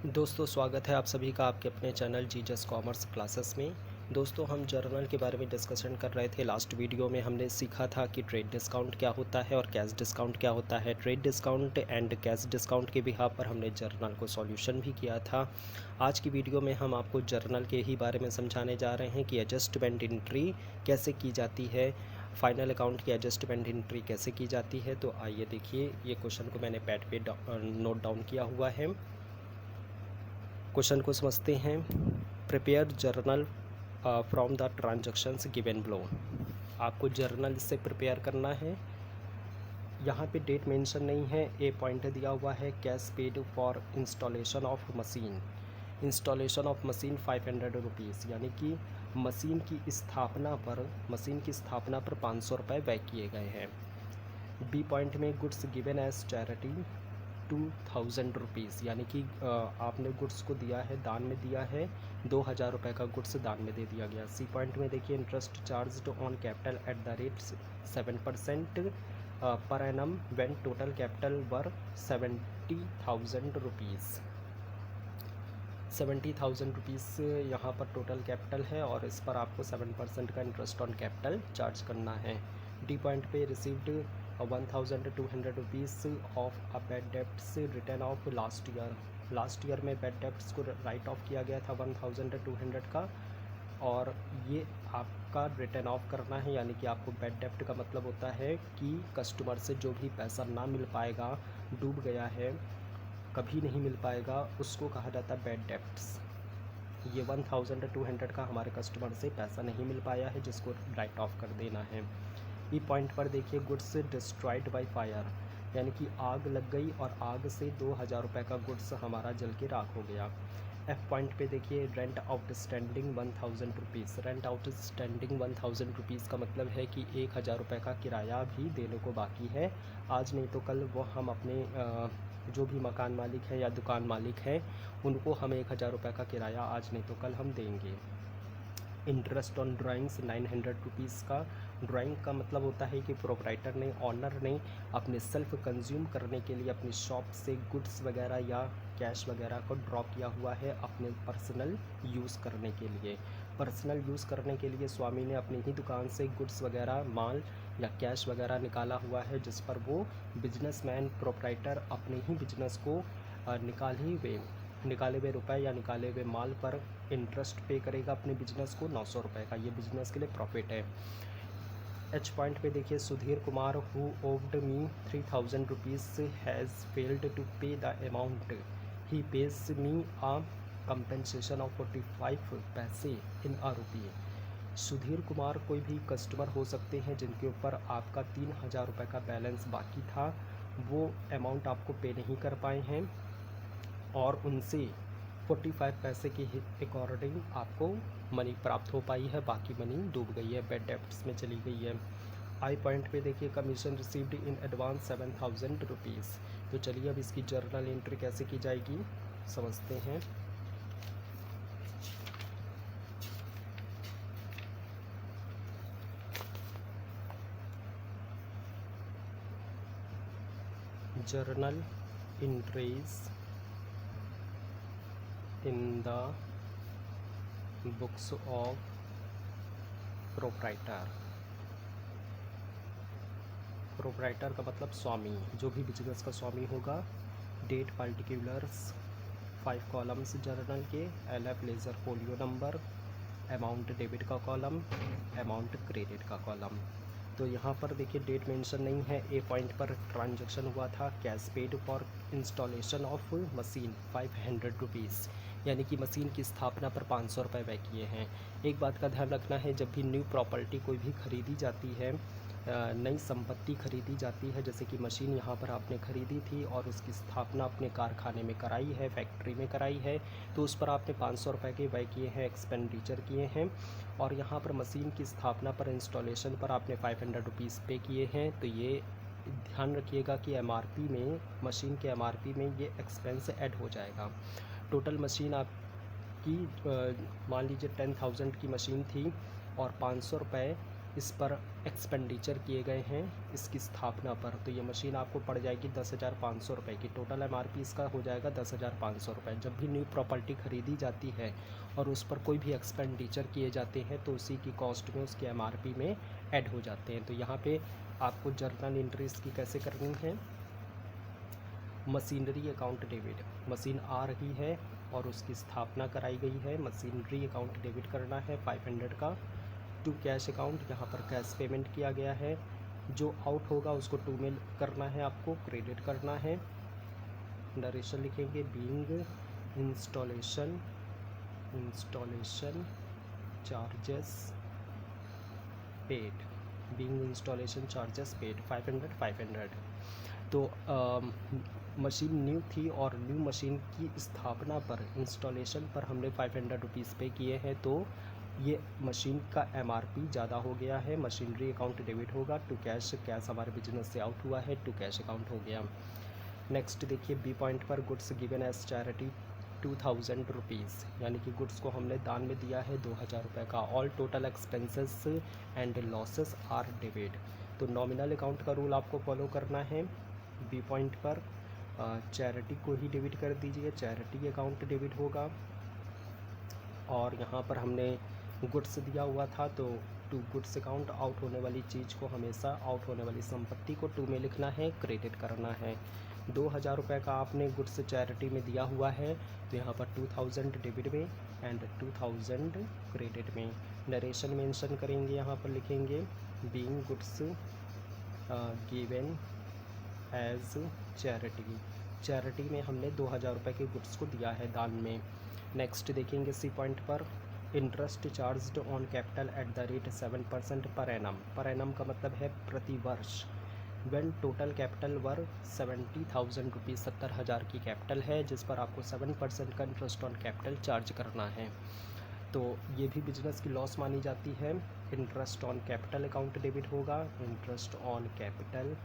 दोस्तों स्वागत है आप सभी का आपके अपने चैनल जीजस कॉमर्स क्लासेस में। दोस्तों हम जर्नल के बारे में डिस्कशन कर रहे थे। लास्ट वीडियो में हमने सीखा था कि ट्रेड डिस्काउंट क्या होता है और कैश डिस्काउंट क्या होता है। Trade discount and cash discount के बिहाफ पर हमने जर्नल को सॉल्यूशन भी किया था। आज की वीडियो में हम आपको जर्नल के ही बारे में समझाने जा रहे हैं कि एडजस्टमेंट एंट्री कैसे की जाती है, फाइनल अकाउंट की एडजस्टमेंट एंट्री कैसे की जाती है। तो आइए देखिए, ये क्वेश्चन को मैंने पैड पे नोट डाउन किया हुआ है। क्वेश्चन को समझते हैं। Prepare journal from the transactions given below. आपको जर्नल से प्रिपेयर करना है। यहाँ पे डेट मेंशन नहीं है। ए पॉइंट दिया हुआ है cash paid for installation of machine. Installation of machine 500 rupees, यानी कि मशीन की स्थापना पर 500 रुपये व्यय किए गए हैं। बी पॉइंट में goods given as charity 2000 rupees, यानी कि आपने गुड्स को दिया है, दान में दिया है, 2000 रुपये का गुड्स दान में दे दिया गया। सी पॉइंट में देखिए interest charge on capital at the rate 7% per annum when total capital were 70,000 rupees. 70,000 rupees यहाँ पर टोटल कैपिटल है और इस पर आपको 7% का इंटरेस्ट ऑन कैपिटल चार्ज करना है। डी पॉइंट पे received 1200 rupees of a bad debts return of last year में बैड डेप्ट्स को राइट ऑफ किया गया था 1200 का, और ये आपका रिटर्न ऑफ करना है। यानी कि आपको बैड डेप्ट का मतलब होता है कि कस्टमर से जो भी पैसा ना मिल पाएगा, डूब गया है, कभी नहीं मिल पाएगा, उसको कहा जाता है बैड डेप्ट्स। ये 1200 का हमारे कस्टमर से पैसा नहीं मिल पाया है, जिसको राइट ऑफ कर देना है। ई पॉइंट पर देखिए गुड्स डिस्ट्रॉयड बाय फायर, यानी कि आग लग गई और आग से 2000 रुपये का गुड्स हमारा जल के राख हो गया। एफ पॉइंट पे देखिए rent outstanding 1000 rupees. Rent outstanding 1000 rupees का मतलब है कि 1000 रुपये का किराया भी देने को बाकी है। आज नहीं तो कल वो हम अपने जो भी मकान मालिक है या दुकान मालिक है, उनको हम 1000 रुपये का किराया आज नहीं तो कल हम देंगे। इंटरेस्ट ऑन ड्राइंग्स 900 रुपीज़ का। ड्राइंग का मतलब होता है कि प्रोप्राइटर ने, ऑनर ने अपने सेल्फ कंज्यूम करने के लिए अपनी शॉप से गुड्स वगैरह या कैश वगैरह को ड्रॉ किया हुआ है अपने पर्सनल यूज़ करने के लिए। पर्सनल यूज़ करने के लिए स्वामी ने अपनी ही दुकान से गुड्स वगैरह, माल या कैश वगैरह निकाला हुआ है, जिस पर वो बिजनेसमैन प्रोप्राइटर अपने ही बिजनेस को निकाले हुए रुपए या निकाले हुए माल पर इंटरेस्ट पे करेगा अपने बिजनेस को 900 रुपये का। ये बिजनेस के लिए प्रॉफिट है। एच पॉइंट पे देखिए Sudhir Kumar who owed me 3000 rupees has failed to pay the amount, he pays me a compensation of 45 पैसे इन अ रुपये। सुधीर कुमार कोई भी कस्टमर हो सकते हैं जिनके ऊपर आपका 3000 रुपये का बैलेंस बाकी था, वो अमाउंट आपको पे नहीं कर पाए हैं और उनसे 45 पैसे के अकॉर्डिंग आपको मनी प्राप्त हो पाई है, बाकी मनी डूब गई है, बैड डेप्ट्स में चली गई है। आई पॉइंट पे देखिए commission received in advance 7000 rupees. तो चलिए अब इसकी जर्नल एंट्री कैसे की जाएगी समझते हैं। Journal entries in the books of proprietor. Proprietor का मतलब स्वामी, जो भी बिजनेस का स्वामी होगा। डेट पार्टिकुलर्स 5 कॉलम्स जर्नल के, LF laser folio number, amount debit का कॉलम, अमाउंट क्रेडिट का कॉलम। तो यहाँ पर देखिए डेट मेंशन नहीं है। ए पॉइंट पर ट्रांजैक्शन हुआ था cash paid for installation of machine 500 rupees, यानी कि मशीन की स्थापना पर 500 रुपये व्यय किए हैं। एक बात का ध्यान रखना है, जब भी न्यू प्रॉपर्टी कोई भी खरीदी जाती है, नई संपत्ति खरीदी जाती है, जैसे कि मशीन यहाँ पर आपने ख़रीदी थी और उसकी स्थापना अपने कारखाने में कराई है, फैक्ट्री में कराई है, तो उस पर आपने 500 रुपये के व्यय किए हैं, एक्सपेंडिचर किए हैं। और यहाँ पर मशीन की स्थापना पर, इंस्टॉलेशन पर आपने 500 रुपीज़ पे किए हैं। तो ये ध्यान रखिएगा कि एमआरपी में, मशीन के एमआरपी में ये एक्सपेंस ऐड हो जाएगा। टोटल मशीन आपकी मान लीजिए 10,000 की मशीन थी और 500 रुपये इस पर एक्सपेंडिचर किए गए हैं इसकी स्थापना पर, तो ये मशीन आपको पड़ जाएगी 10,500 रुपये की। टोटल एमआरपी इसका हो जाएगा 10,500 रुपये। जब भी न्यू प्रॉपर्टी ख़रीदी जाती है और उस पर कोई भी एक्सपेंडिचर किए जाते हैं तो उसी की कॉस्ट में उसके एमआरपी में ऐड हो जाते हैं। तो यहाँ पे आपको जर्नल एंट्रीज की कैसे करनी है। मशीनरी अकाउंट डेबिट, मशीन आ रही है और उसकी स्थापना कराई गई है, मशीनरी अकाउंट डेबिट करना है 500 का। टू कैश अकाउंट, यहाँ पर कैश पेमेंट किया गया है, जो आउट होगा उसको टू में करना है, आपको क्रेडिट करना है। नरेशन लिखेंगे being installation charges paid, being installation charges paid 500। तो मशीन न्यू थी और न्यू मशीन की स्थापना पर, इंस्टॉलेशन पर हमने 500 रुपीज़ पे किए हैं, तो ये मशीन का एमआरपी ज़्यादा हो गया है। मशीनरी अकाउंट डेबिट होगा। टू कैश, कैश हमारे बिजनेस से आउट हुआ है, टू कैश अकाउंट हो गया। नेक्स्ट देखिए बी पॉइंट पर, goods given as charity 2000 rupees, यानी कि गुड्स को हमने दान में दिया है 2000 रुपये का। All total expenses and losses are debit, तो नॉमिनल अकाउंट का रूल आपको फॉलो करना है। बी पॉइंट पर चैरिटी को ही डेबिट कर दीजिए, चैरिटी अकाउंट डेबिट होगा। और यहाँ पर हमने गुड्स दिया हुआ था तो टू गुड्स अकाउंट, आउट होने वाली चीज़ को हमेशा, आउट होने वाली संपत्ति को टू में लिखना है, क्रेडिट करना है। 2000 रुपये का आपने गुड्स चैरिटी में दिया हुआ है, तो यहाँ पर 2000 डेबिट में एंड 2000 क्रेडिट में। नरेशन मेंशन करेंगे, यहाँ पर लिखेंगे being goods given as charity, charity में हमने 2000 रुपये के गुड्स को दिया है दान में। नेक्स्ट देखेंगे सी पॉइंट पर, interest charged on capital at the rate 7% per annum. Per annum का मतलब है प्रति वर्ष। When total capital were 70,000 rupees, 70,000 की कैपिटल है जिस पर आपको 7% का इंटरेस्ट ऑन कैपिटल चार्ज करना है, तो ये भी बिजनेस की लॉस मानी जाती है। Interest on capital account debit होगा, interest on capital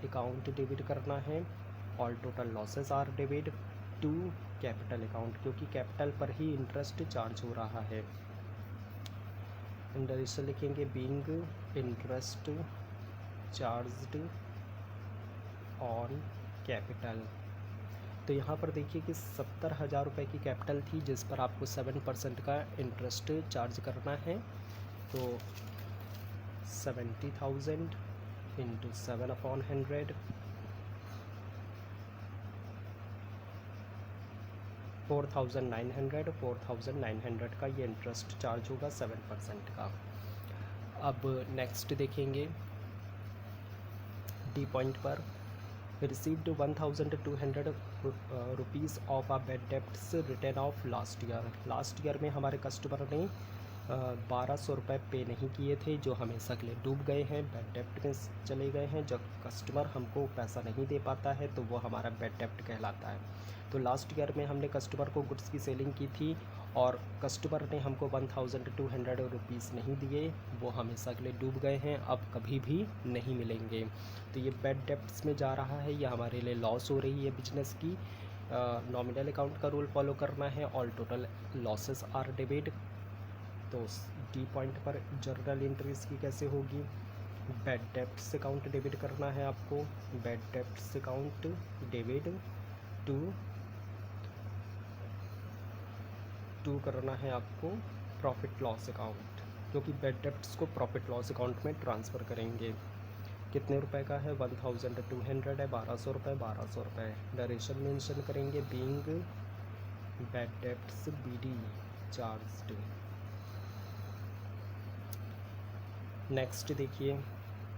account debit करना है। All total losses are debit to capital account, क्योंकि कैपिटल पर ही इंटरेस्ट चार्ज हो रहा है। इंटरेस्ट लिखेंगे being interest charged on capital. तो यहाँ पर देखिए कि 70,000 रुपये की कैपिटल थी जिस पर आपको 7% का इंटरेस्ट चार्ज करना है, तो 70,000 इंटू 7/100, 4,900 का ये इंटरेस्ट चार्ज होगा 7% का। अब नेक्स्ट देखेंगे डी पॉइंट पर, received 1,200 rupees of a bad debts return of last year. Last year में हमारे कस्टमर ने 1200 रुपये पे नहीं किए थे, जो हमेशा के लिए डूब गए हैं, बैड डेप्ट में चले गए हैं। जब कस्टमर हमको पैसा नहीं दे पाता है तो वो हमारा बैड डेप्ट कहलाता है। तो लास्ट ईयर में हमने कस्टमर को गुड्स की सेलिंग की थी और कस्टमर ने हमको 1,200 रुपीज़ नहीं दिए, वो हमेशा के लिए डूब गए हैं, अब कभी भी नहीं मिलेंगे। तो ये बैड डेप्ट्स में जा रहा है, ये हमारे लिए लॉस हो रही है बिजनेस की। नॉमिनल अकाउंट का रूल फॉलो करना है, all total losses are debit. तो डी पॉइंट पर जर्नल एंट्रीज की कैसे होगी, बैड डेप्ट्स अकाउंट डेबिट करना है आपको, bad debts account debit to करना है आपको प्रॉफिट लॉस अकाउंट, क्योंकि बैड डेप्ट्स को प्रॉफिट लॉस अकाउंट में ट्रांसफ़र करेंगे। कितने रुपए का है, 1,200 है, 1200 रुपये, 1200 रुपये। नरेशन मेंशन करेंगे being bad debts BD charged. Next देखिए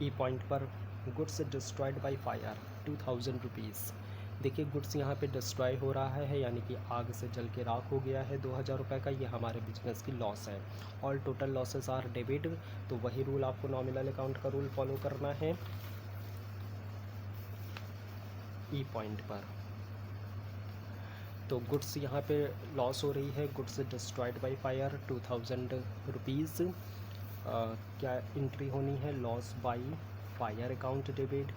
ई पॉइंट पर, goods destroyed by fire 2,000 rupees. देखिए गुड्स यहाँ पे डिस्ट्रॉय हो रहा है, यानी कि आग से जल के राख हो गया है 2,000 रुपये का, ये हमारे बिजनेस की लॉस है। All total losses are debit, तो वही रूल आपको नॉमिनल अकाउंट का रूल फॉलो करना है ई पॉइंट पर। तो गुड्स यहाँ पे लॉस हो रही है, goods destroyed by fire 2,000 rupees. क्या एंट्री होनी है, loss by fire account debit,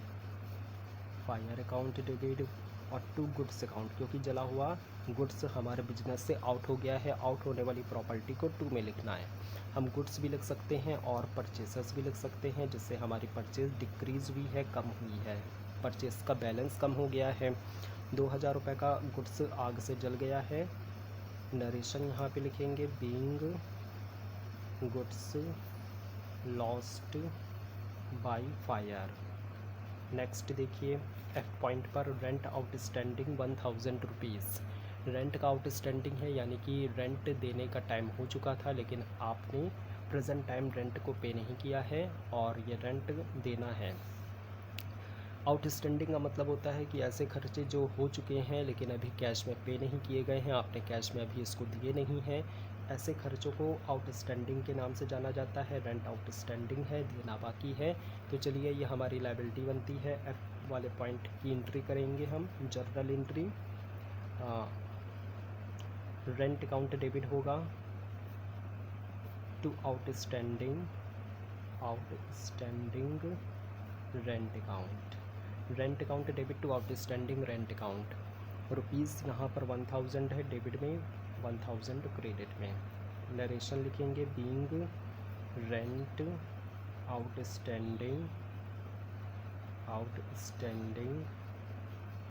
fire account debit और टू गुड्स अकाउंट, क्योंकि जला हुआ गुड्स हमारे बिजनेस से आउट हो गया है, आउट होने वाली प्रॉपर्टी को टू में लिखना है। हम गुड्स भी लिख सकते हैं और परचेसेस भी लिख सकते हैं, जिससे हमारी परचेज डिक्रीज़ हुई है, कम हुई है, परचेस का बैलेंस कम हो गया है। 2000 रुपये का गुड्स आग से जल गया है। नरेशन यहाँ पे लिखेंगे, being goods lost by fire. Next देखिए, एफ पॉइंट पर रेंट आउटस्टैंडिंग 1000 रुपीज़। रेंट का आउटस्टैंडिंग है, यानी कि रेंट देने का टाइम हो चुका था लेकिन आपने प्रेजेंट टाइम रेंट को पे नहीं किया है और ये रेंट देना है। आउटस्टैंडिंग का मतलब होता है कि ऐसे खर्चे जो हो चुके हैं लेकिन अभी कैश में पे नहीं किए गए हैं, आपने कैश में अभी इसको दिए नहीं हैं, ऐसे खर्चों को आउटस्टैंडिंग के नाम से जाना जाता है। रेंट आउटस्टैंडिंग है, देना बाकी है। तो चलिए, ये हमारी लायबिलिटी बनती है। एफ वाले पॉइंट की एंट्री करेंगे हम, journal entry. Rent account debit होगा to outstanding rent account. Rent account debit to outstanding rent account. Rupees यहाँ पर 1000 है डेबिट में, 1000 क्रेडिट में। नरेशन लिखेंगे, being rent outstanding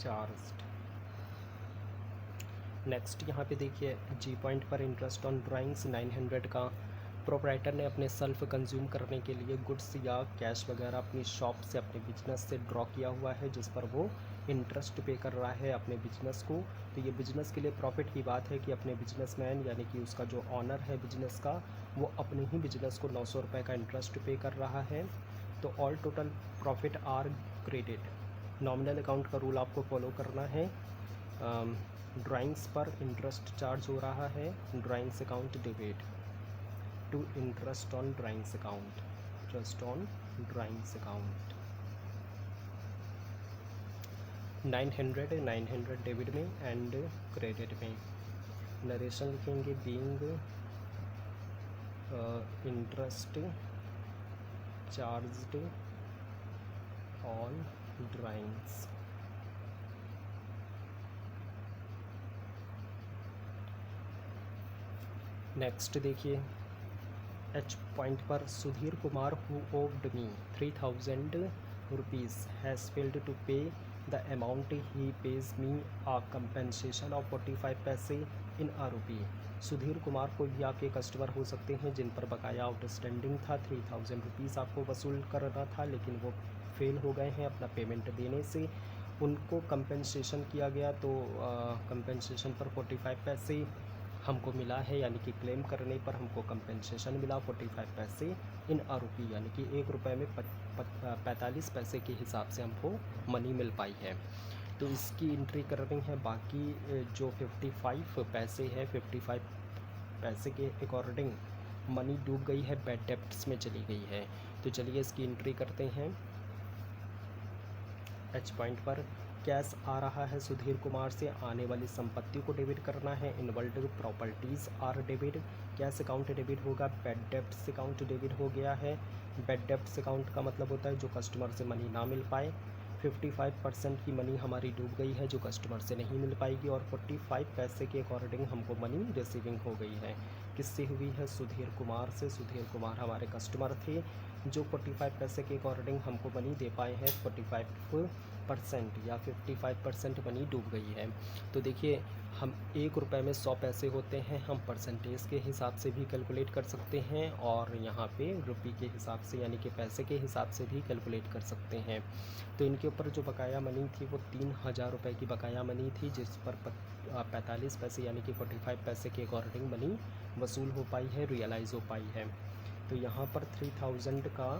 charged. Next यहाँ पे देखिए, जी पॉइंट पर इंटरेस्ट ऑन ड्राइंग्स 900 का प्रोप्राइटर ने अपने सेल्फ कंज्यूम करने के लिए गुड्स या कैश वगैरह अपनी शॉप से, अपने बिजनेस से ड्रॉ किया हुआ है, जिस पर वो इंटरेस्ट पे कर रहा है अपने बिजनेस को। तो ये बिजनेस के लिए प्रॉफिट की बात है कि अपने बिजनेसमैन यानी कि उसका जो ऑनर है बिजनेस का, वो अपने ही बिजनेस को 900 रुपये का इंटरेस्ट पे कर रहा है। तो all total profit are credit. Nominal account का रूल आपको फॉलो करना है। ड्राइंग्स पर इंटरेस्ट चार्ज हो रहा है, drawings account debit to interest on drawings account, interest on drawings account. 900 debit में एंड क्रेडिट में। नरेशन लिखेंगे, being interest charged on drawings. Next देखिए, एच पॉइंट पर Sudhir Kumar who owed me 3000 rupees has failed to pay the amount he pays me a compensation of 45 पैसे इन आ रुपी। सुधीर कुमार कोई भी आपके customer हो सकते हैं जिन पर बकाया आउटस्टैंडिंग था, 3000 रुपीज़ आपको वसूल करना था लेकिन वो फेल हो गए हैं अपना पेमेंट देने से, उनको कंपेंसेशन किया गया। तो कंपेंसेशन पर 45 पैसे हमको मिला है, यानी कि क्लेम करने पर हमको कंपेंसेशन मिला 45 पैसे इन अ रुपी, यानी कि 1 रुपये में 45 पैसे के हिसाब से हमको मनी मिल पाई है। तो इसकी एंट्री करनी है। बाकी जो 55 पैसे है, 55 पैसे के अकॉर्डिंग मनी डूब गई है, बैड डेप्ट्स में चली गई है। तो चलिए इसकी एंट्री करते हैं। एच पॉइंट पर कैश आ रहा है सुधीर कुमार से, आने वाली संपत्ति को डेबिट करना है। Involved properties are debit, cash account debit होगा, बैड डेप्ट्स अकाउंट डेबिट हो गया है। बैड डेप्ट्स अकाउंट का मतलब होता है जो कस्टमर से मनी ना मिल पाए। 55% की मनी हमारी डूब गई है जो कस्टमर से नहीं मिल पाएगी, और 45 पैसे के अकॉर्डिंग हमको मनी रिसीविंग हो गई है। किससे हुई है? सुधीर कुमार से। सुधीर कुमार हमारे कस्टमर थे जो 45 पैसे के अकॉर्डिंग हमको मनी दे पाए हैं। 45% या 55% मनी डूब गई है। तो देखिए, हम 1 रुपये में 100 पैसे होते हैं, हम परसेंटेज के हिसाब से भी कैलकुलेट कर सकते हैं और यहाँ पे रुपये के हिसाब से यानी कि पैसे के हिसाब से भी कैलकुलेट कर सकते हैं। तो इनके ऊपर जो बकाया मनी थी वो 3000 रुपये की बकाया मनी थी, जिस पर 45 पैसे यानी कि 45 पैसे के अकॉर्डिंग मनी वसूल हो पाई है, रियलाइज़ हो पाई है। तो यहाँ पर 3000 का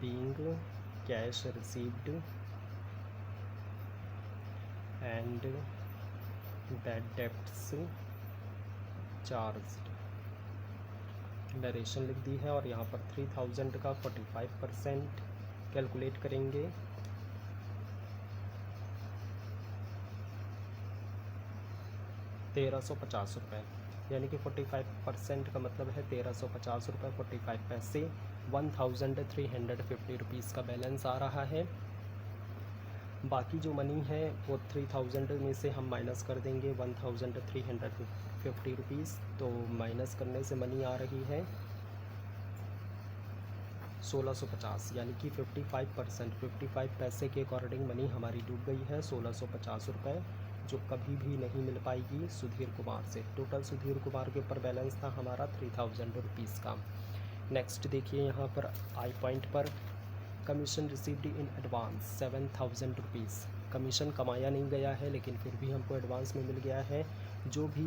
being cash received and bad debts charged, narration लिख दी है। और यहाँ पर 3000 का 45% कैलकुलेट करेंगे। ₹1350, यानी कि 45% का मतलब है ₹1350, 45 पैसे, 1350 रुपीज़ का बैलेंस आ रहा है। बाकी जो मनी है वो 3000 में से हम माइनस कर देंगे 1350 रुपीज़। तो माइनस करने से मनी आ रही है 1650, यानी कि 55 पैसे के अकॉर्डिंग मनी हमारी डूब गई है 1650 रुपये, जो कभी भी नहीं मिल पाएगी सुधीर कुमार से। टोटल सुधीर कुमार के ऊपर बैलेंस था हमारा 3000 रुपीज़ का। नेक्स्ट देखिए यहाँ पर आई पॉइंट पर commission received in advance 7000 rupees. Commission कमाया नहीं गया है लेकिन फिर भी हमको एडवांस में मिल गया है। जो भी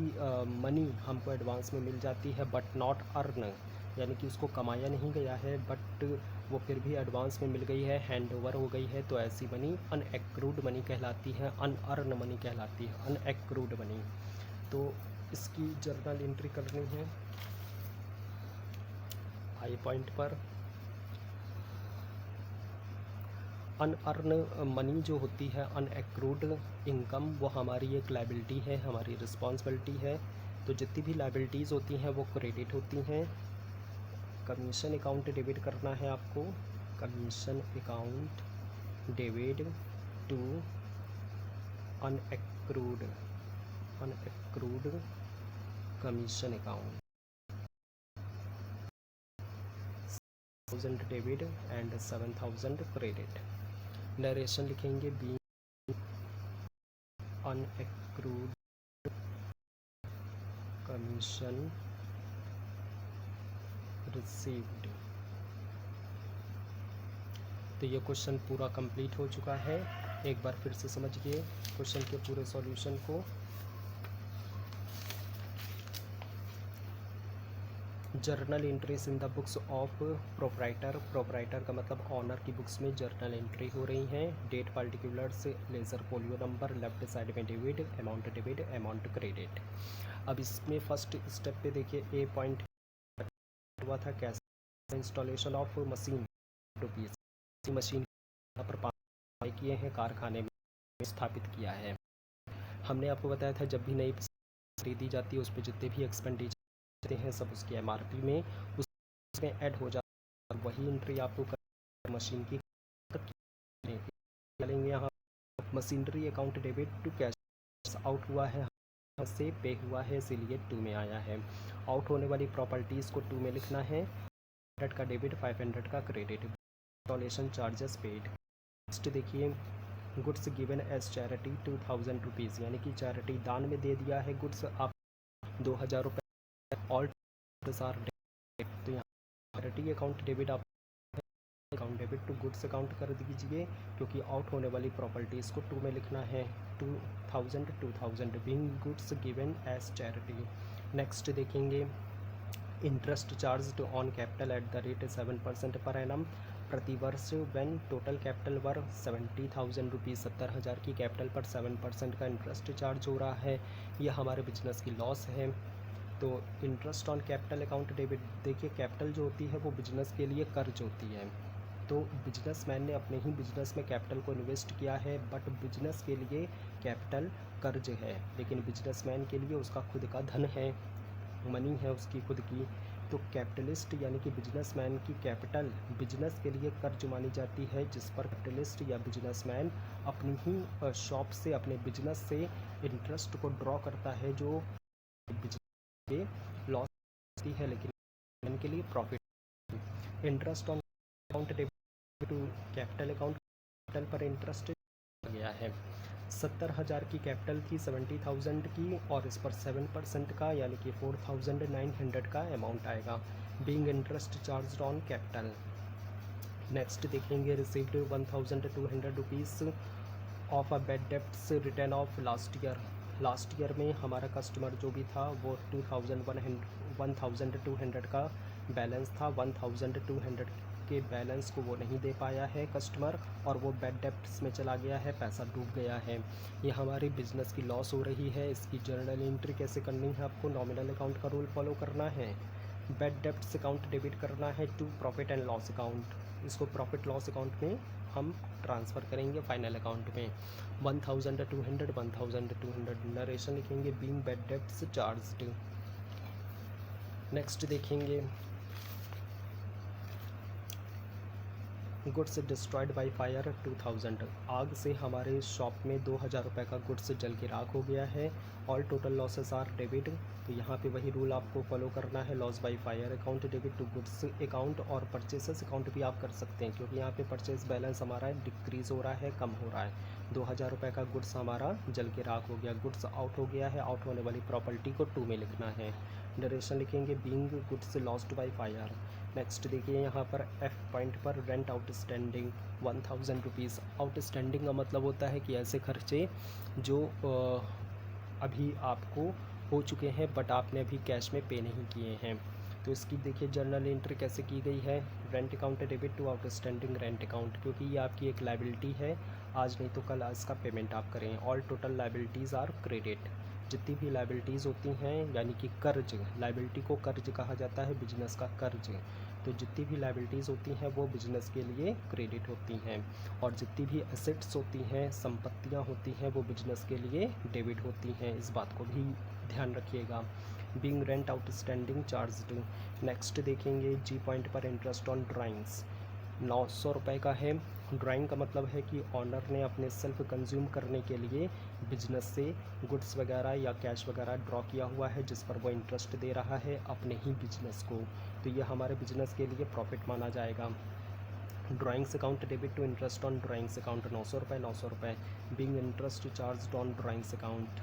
मनी हमको एडवांस में मिल जाती है बट नॉट अर्न, यानी कि उसको कमाया नहीं गया है बट वो फिर भी एडवांस में मिल गई है, हैंड ओवर हो गई है, तो ऐसी मनी अनएक्रूड मनी कहलाती है, अनअर्न मनी कहलाती है, अनएक्रूड मनी। तो इसकी जर्नल एंट्री करनी है आई पॉइंट पर। अनअर्न मनी जो होती है, अनएक्रूड इनकम, वो हमारी एक लाइबिलिटी है, हमारी रिस्पॉन्सिबिलिटी है। तो जितनी भी लाइबिलिटीज़ होती हैं वो क्रेडिट होती हैं। कमीशन अकाउंट डेबिट करना है आपको, commission account debit to unaccrued commission account 1000 debit and 7000 credit. Narration लिखेंगे बी अनएक्रूड कमीशन रिसीव्ड। तो ये क्वेश्चन पूरा कंप्लीट हो चुका है। एक बार फिर से समझिए क्वेश्चन के पूरे सॉल्यूशन को। Journal entries in the books of proprietor का मतलब ऑनर की बुक्स में जर्नल एंट्री हो रही हैं। Date particulars ledger folio number, left side में डेबिट, अमाउंट क्रेडिट। अब इसमें फर्स्ट स्टेप पे देखिए ए पॉइंट हुआ था कैसे installation of machine rupees. Machine पर किए हैं, कारखाने में स्थापित किया है। हमने आपको बताया था जब भी नई खरीदी जाती है उस पर जितने भी एक्सपेंडिचर हैं सब उसकी एमआरपी में उसमें ऐड हो जाता है। वही एंट्री आपको मशीन की चलेंगे। यहाँ machinery account debit to cash out हुआ है से पे हुआ है, इसीलिए 2 में आया है। आउट होने वाली प्रॉपर्टीज़ को 2 में लिखना है। 100 का डेबिट, 500 का credit. Installation charges paid. Next देखिए goods given as charity 2000 rupees, यानी कि चैरिटी दान में दे दिया है गुड्स आप 2000 रुपये। ऑल आर डेबिट, तो यहाँ चैरिटी अकाउंट डेबिट आप account debit to goods account कर दीजिए, क्योंकि आउट होने वाली प्रॉपर्टीज़ को 2 में लिखना है। 2000 being goods given as charity. Next देखेंगे interest charge on capital at the rate 7% per annum प्रतिवर्ष when total capital were 70,000 rupees. 70,000 की कैपिटल पर 7% का इंटरेस्ट चार्ज हो रहा है। यह हमारे बिजनेस की लॉस है। तो interest on capital account debit, देखिए कैपिटल जो होती है वो बिजनेस के लिए कर्ज होती है। तो बिजनेसमैन ने अपने ही बिजनेस में कैपिटल को इन्वेस्ट किया है, बट बिजनेस के लिए कैपिटल कर्ज है, लेकिन बिजनेसमैन के लिए उसका खुद का धन है, मनी है उसकी खुद की। तो कैपिटलिस्ट यानी कि बिजनेसमैन की कैपिटल बिजनेस के लिए कर्ज मानी जाती है, जिस पर कैपिटलिस्ट या बिजनेसमैन अपनी ही शॉप से, अपने बिजनेस से इंटरेस्ट को ड्रॉ करता है, जो बिजनेस के लॉस होती है लेकिन के लिए profit. Interest on account debit to capital account, capital पर इंटरेस्ट गया है। 70,000 की कैपिटल थी 70,000 की, और इस पर 7% का यानी कि 4,900 का अमाउंट आएगा, being interest charge on capital. Next देखेंगे received 1,200 rupees of a bad debts return of last year. Last year में हमारा कस्टमर जो भी था वो 1,200 का बैलेंस था। 1,200 के बैलेंस को वो नहीं दे पाया है कस्टमर, और वो बैड डेप्ट्स में चला गया है, पैसा डूब गया है। ये हमारी बिजनेस की लॉस हो रही है। इसकी जर्नल एंट्री कैसे करनी है आपको? नॉमिनल अकाउंट का रूल फॉलो करना है। बैड डेप्ट्स अकाउंट डेबिट करना है to profit and loss account. इसको प्रॉफिट लॉस अकाउंट में हम ट्रांसफ़र करेंगे फाइनल अकाउंट में। 1,200 नरेशन लिखेंगे being bad debts charged. Next देखेंगे गुड्स डिस्ट्रॉयड बाई फायर 2000, आग से हमारे शॉप में 2000 रुपये का गुड्स जल के राख हो गया है। All total losses are debit, तो यहाँ पे वही रूल आपको फॉलो करना है। Loss by fire account debit to goods account, और परचेसेस अकाउंट भी आप कर सकते हैं, क्योंकि यहाँ पे परचेस बैलेंस हमारा डिक्रीज़ हो रहा है, कम हो रहा है। 2000 रुपये का गुड्स हमारा जल के राख हो गया, गुड्स आउट हो गया है। आउट होने वाली प्रॉपर्टी को 2 में लिखना है। डरेशन लिखेंगे being goods lost by fire. Next देखिए यहाँ पर एफ पॉइंट पर रेंट आउटस्टैंडिंग 1000 रुपीज़। आउटस्टैंडिंग का मतलब होता है कि ऐसे खर्चे जो अभी आपको हो चुके हैं बट आपने अभी कैश में पे नहीं किए हैं। तो इसकी देखिए जर्नल एंट्री कैसे की गई है। Rent account debit to outstanding rent account, क्योंकि ये आपकी एक लाइबिलिटी है, आज नहीं तो कल इसका पेमेंट आप करें। All total liabilities are credit, जितनी भी लाइबिलिटीज़ होती हैं, यानी कि कर्ज, लाइबिलिटी को कर्ज कहा जाता है, बिजनेस का कर्ज। तो जितनी भी लाइबिलिटीज़ होती हैं वो बिजनेस के लिए क्रेडिट होती हैं, और जितनी भी एसेट्स होती हैं, संपत्तियां होती हैं, वो बिजनेस के लिए डेबिट होती हैं। इस बात को भी ध्यान रखिएगा। Being rent outstanding charged. Next देखेंगे जी पॉइंट पर इंटरेस्ट ऑन ड्राइंग्स 900 रुपये का है। ड्राइंग का मतलब है कि ऑनर ने अपने सेल्फ कंज्यूम करने के लिए बिजनेस से गुड्स वगैरह या कैश वगैरह ड्रॉ किया हुआ है, जिस पर वो इंटरेस्ट दे रहा है अपने ही बिजनेस को, तो ये हमारे बिजनेस के लिए प्रॉफिट माना जाएगा। Drawings account debit to interest on drawings account 900 रुपये 900 रुपये। Being interest charge on drawings account.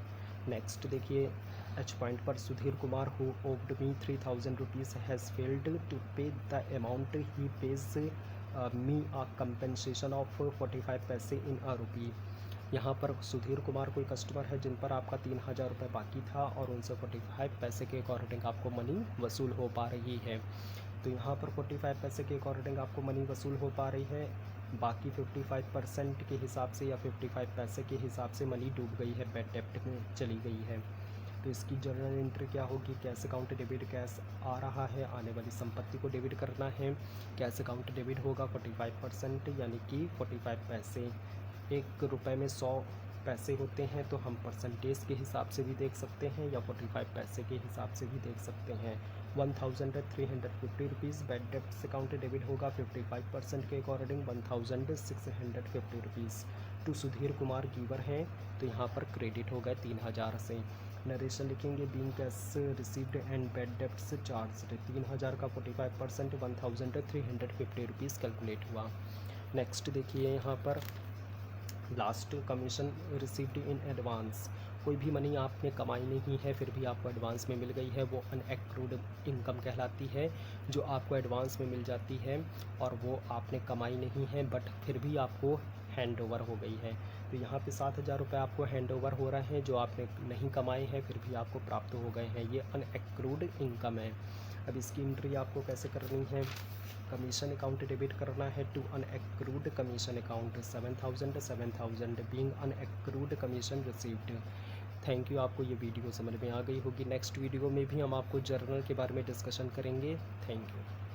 Next देखिए एच पॉइंट पर Sudhir Kumar who owed me 3000 rupees has failed to pay the amount he pays me a compensation of 45 पैसे इन अ रुपी। यहाँ पर सुधीर कुमार कोई customer है जिन पर आपका 3000 रुपये बाकी था, और उनसे 45 पैसे के अकॉर्डिंग आपको मनी वसूल हो पा रही है। तो यहाँ पर 45 पैसे के अकॉर्डिंग आपको मनी वसूल हो पा रही है, बाकी 55% के हिसाब से या 55 पैसे के हिसाब से मनी डूब गई है, बैड डेब्ट में चली गई है। तो इसकी जर्नल एंट्री क्या होगी। कैश अकाउंट डेबिट, कैश आ रहा है, आने वाली संपत्ति को डेबिट करना है। कैश अकाउंट डेबिट होगा 45%, यानी कि 45 पैसे। 1 रुपये में 100 पैसे होते हैं, तो हम परसेंटेज के हिसाब से भी देख सकते हैं या 45 पैसे के हिसाब से भी देख सकते हैं। 1350 rupees. Bad debts account debit होगा 55% के according 1650 rupees. To Sudhir Kumar giver हैं, तो यहाँ पर क्रेडिट हो गए 3000 से। नरेशन लिखेंगे being cash received and bad debts charged. 3000 का 45% 1350 रुपीज़ कैलकुलेट हुआ। नेक्स्ट देखिए यहाँ पर last commission received in advance. कोई भी मनी आपने कमाई नहीं है फिर भी आपको एडवांस में मिल गई है, वो अनएक्रूड इनकम कहलाती है, जो आपको एडवांस में मिल जाती है और वो आपने कमाई नहीं है बट फिर भी आपको हैंड ओवर हो गई है। तो यहाँ पे 7000 रुपये आपको हैंड ओवर हो रहे हैं, जो आपने नहीं कमाए हैं फिर भी आपको प्राप्त हो गए हैं, ये अनएक्रूड इनकम है। अब इसकी एंट्री आपको कैसे करनी है। कमीशन अकाउंट डेबिट करना है to unaccrued commission account 7000 being unaccrued commission received. Thank you, आपको ये वीडियो समझ में आ गई होगी। नेक्स्ट वीडियो में भी हम आपको जर्नल के बारे में डिस्कशन करेंगे। Thank you.